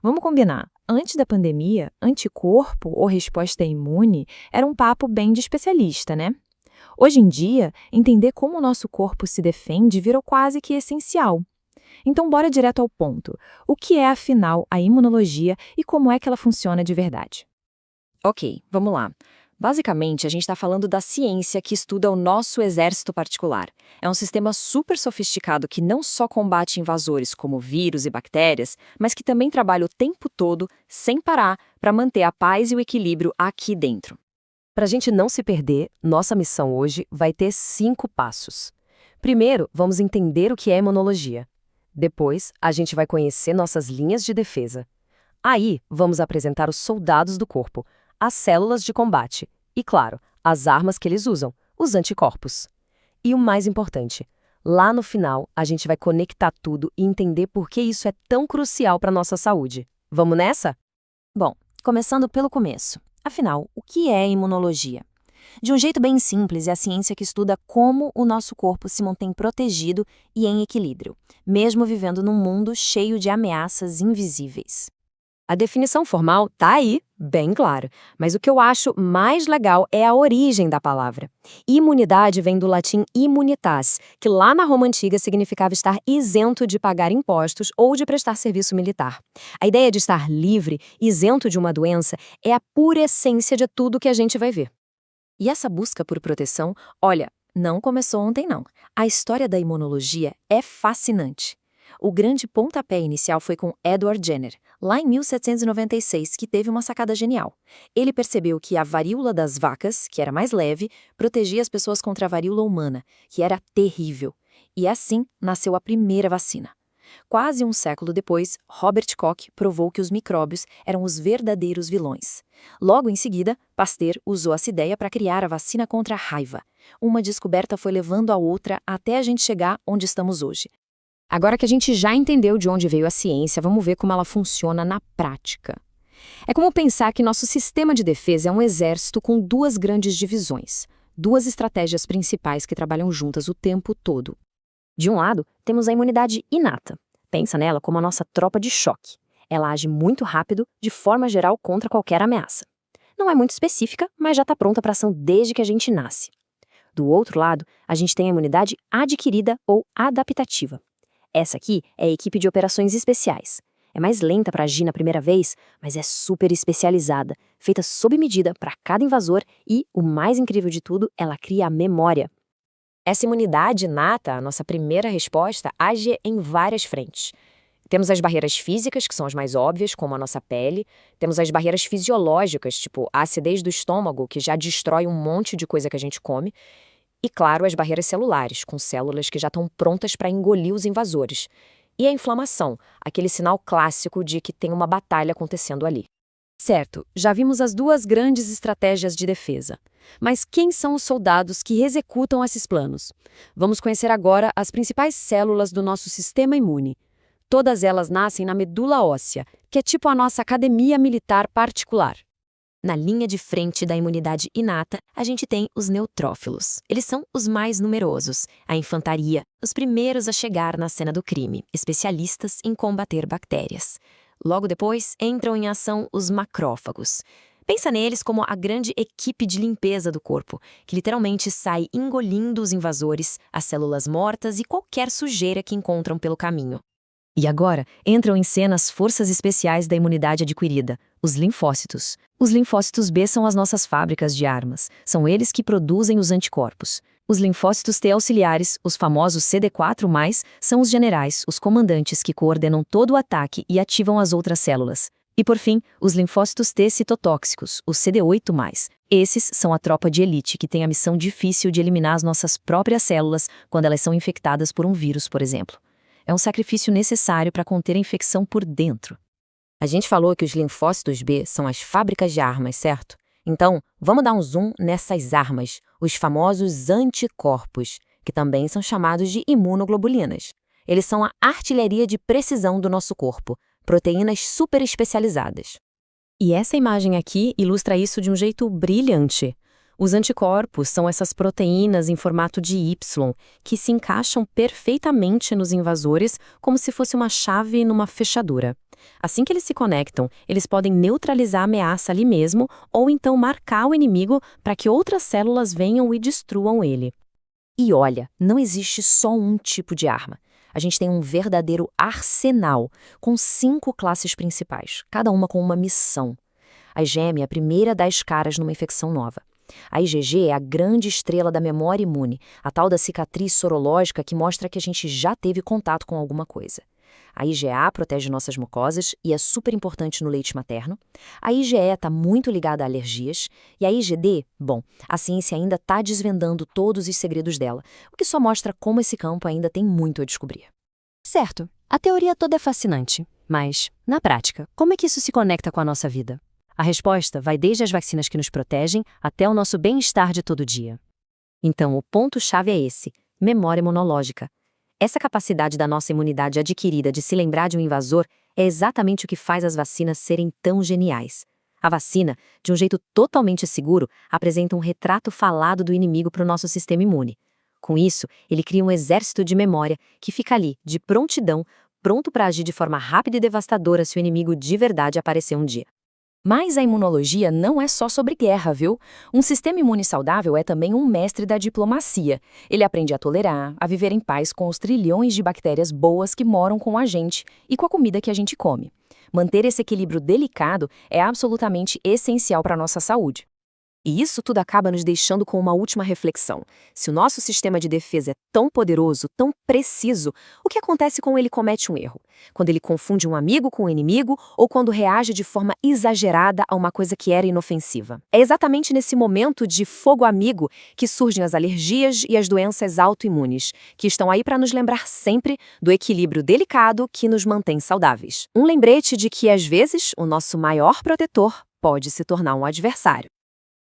Vamos combinar. Antes da pandemia, anticorpo ou resposta imune era um papo bem de especialista, né? Hoje em dia, entender como o nosso corpo se defende virou quase que essencial. Então, bora direto ao ponto. O que é, afinal, a imunologia e como é que ela funciona de verdade? Ok, vamos lá. Basicamente, a gente está falando da ciência que estuda o nosso exército particular. É um sistema super sofisticado que não só combate invasores como vírus e bactérias, mas que também trabalha o tempo todo, sem parar, para manter a paz e o equilíbrio aqui dentro. Para a gente não se perder, nossa missão hoje vai ter 5 passos. Primeiro, vamos entender o que é imunologia. Depois, a gente vai conhecer nossas linhas de defesa. Aí, vamos apresentar os soldados do corpo, as células de combate e, claro, as armas que eles usam, os anticorpos. E o mais importante, lá no final, a gente vai conectar tudo e entender por que isso é tão crucial para a nossa saúde. Vamos nessa? Bom, começando pelo começo. Afinal, o que é imunologia? De um jeito bem simples, é a ciência que estuda como o nosso corpo se mantém protegido e em equilíbrio, mesmo vivendo num mundo cheio de ameaças invisíveis. A definição formal tá aí, bem claro, mas o que eu acho mais legal é a origem da palavra. Imunidade vem do latim immunitas, que lá na Roma Antiga significava estar isento de pagar impostos ou de prestar serviço militar. A ideia de estar livre, isento de uma doença, é a pura essência de tudo que a gente vai ver. E essa busca por proteção, olha, não começou ontem não. A história da imunologia é fascinante. O grande pontapé inicial foi com Edward Jenner, lá em 1796, que teve uma sacada genial. Ele percebeu que a varíola das vacas, que era mais leve, protegia as pessoas contra a varíola humana, que era terrível. E assim nasceu a primeira vacina. Quase um século depois, Robert Koch provou que os micróbios eram os verdadeiros vilões. Logo em seguida, Pasteur usou essa ideia para criar a vacina contra a raiva. Uma descoberta foi levando a outra até a gente chegar onde estamos hoje. Agora que a gente já entendeu de onde veio a ciência, vamos ver como ela funciona na prática. É como pensar que nosso sistema de defesa é um exército com duas grandes divisões, duas estratégias principais que trabalham juntas o tempo todo. De um lado, temos a imunidade inata. Pensa nela como a nossa tropa de choque. Ela age muito rápido, de forma geral, contra qualquer ameaça. Não é muito específica, mas já está pronta para ação desde que a gente nasce. Do outro lado, a gente tem a imunidade adquirida ou adaptativa. Essa aqui é a equipe de operações especiais. É mais lenta para agir na primeira vez, mas é super especializada, feita sob medida para cada invasor e, o mais incrível de tudo, ela cria a memória. Essa imunidade inata, a nossa primeira resposta, age em várias frentes. Temos as barreiras físicas, que são as mais óbvias, como a nossa pele. Temos as barreiras fisiológicas, tipo a acidez do estômago, que já destrói um monte de coisa que a gente come. E, claro, as barreiras celulares, com células que já estão prontas para engolir os invasores. E a inflamação, aquele sinal clássico de que tem uma batalha acontecendo ali. Certo, já vimos as duas grandes estratégias de defesa. Mas quem são os soldados que executam esses planos? Vamos conhecer agora as principais células do nosso sistema imune. Todas elas nascem na medula óssea, que é tipo a nossa academia militar particular. Na linha de frente da imunidade inata, a gente tem os neutrófilos. Eles são os mais numerosos, a infantaria, os primeiros a chegar na cena do crime, especialistas em combater bactérias. Logo depois, entram em ação os macrófagos. Pensa neles como a grande equipe de limpeza do corpo, que literalmente sai engolindo os invasores, as células mortas e qualquer sujeira que encontram pelo caminho. E agora, entram em cena as forças especiais da imunidade adquirida, os linfócitos. Os linfócitos B são as nossas fábricas de armas. São eles que produzem os anticorpos. Os linfócitos T auxiliares, os famosos CD4+, são os generais, os comandantes que coordenam todo o ataque e ativam as outras células. E por fim, os linfócitos T citotóxicos, os CD8+. Esses são a tropa de elite que tem a missão difícil de eliminar as nossas próprias células quando elas são infectadas por um vírus, por exemplo. É um sacrifício necessário para conter a infecção por dentro. A gente falou que os linfócitos B são as fábricas de armas, certo? Então, vamos dar um zoom nessas armas, os famosos anticorpos, que também são chamados de imunoglobulinas. Eles são a artilharia de precisão do nosso corpo, proteínas super especializadas. E essa imagem aqui ilustra isso de um jeito brilhante. Os anticorpos são essas proteínas em formato de Y, que se encaixam perfeitamente nos invasores como se fosse uma chave numa fechadura. Assim que eles se conectam, eles podem neutralizar a ameaça ali mesmo ou então marcar o inimigo para que outras células venham e destruam ele. E olha, não existe só um tipo de arma. A gente tem um verdadeiro arsenal, com 5 classes principais, cada uma com uma missão. A IgM é a primeira das caras numa infecção nova. A IgG é a grande estrela da memória imune, a tal da cicatriz sorológica que mostra que a gente já teve contato com alguma coisa. A IgA protege nossas mucosas e é super importante no leite materno. A IgE está muito ligada a alergias. E a IgD, bom, a ciência ainda está desvendando todos os segredos dela, o que só mostra como esse campo ainda tem muito a descobrir. Certo, a teoria toda é fascinante, mas, na prática, como é que isso se conecta com a nossa vida? A resposta vai desde as vacinas que nos protegem até o nosso bem-estar de todo dia. Então, o ponto-chave é esse: memória imunológica. Essa capacidade da nossa imunidade adquirida de se lembrar de um invasor é exatamente o que faz as vacinas serem tão geniais. A vacina, de um jeito totalmente seguro, apresenta um retrato falado do inimigo para o nosso sistema imune. Com isso, ele cria um exército de memória que fica ali, de prontidão, pronto para agir de forma rápida e devastadora se o inimigo de verdade aparecer um dia. Mas a imunologia não é só sobre guerra, viu? Um sistema imune saudável é também um mestre da diplomacia. Ele aprende a tolerar, a viver em paz com os trilhões de bactérias boas que moram com a gente e com a comida que a gente come. Manter esse equilíbrio delicado é absolutamente essencial para a nossa saúde. E isso tudo acaba nos deixando com uma última reflexão. Se o nosso sistema de defesa é tão poderoso, tão preciso, o que acontece quando ele comete um erro? Quando ele confunde um amigo com um inimigo ou quando reage de forma exagerada a uma coisa que era inofensiva? É exatamente nesse momento de fogo amigo que surgem as alergias e as doenças autoimunes, que estão aí para nos lembrar sempre do equilíbrio delicado que nos mantém saudáveis. Um lembrete de que, às vezes, o nosso maior protetor pode se tornar um adversário.